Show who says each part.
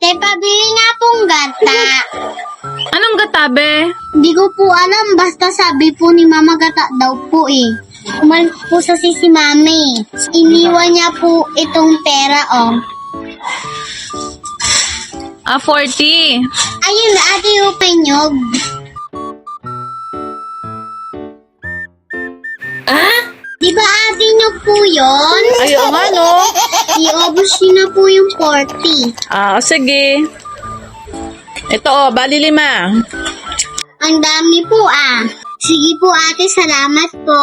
Speaker 1: Ate, pabili nga pong gata.
Speaker 2: Anong gatabe?
Speaker 1: Hindi ko po alam, basta sabi po ni Mama gata daw po eh. Kumalit po sa si Mami. Iniwan niya po itong pera, oh.
Speaker 2: 40.
Speaker 1: Ayun na, ate, open nyog. Di ba ate nyog po yun?
Speaker 2: Ayaw nga, no?
Speaker 1: I-obos niyo na po yung 40.
Speaker 2: Sige. Ito, bali 5.
Speaker 1: Ang dami po ah. Sige po ate, salamat po.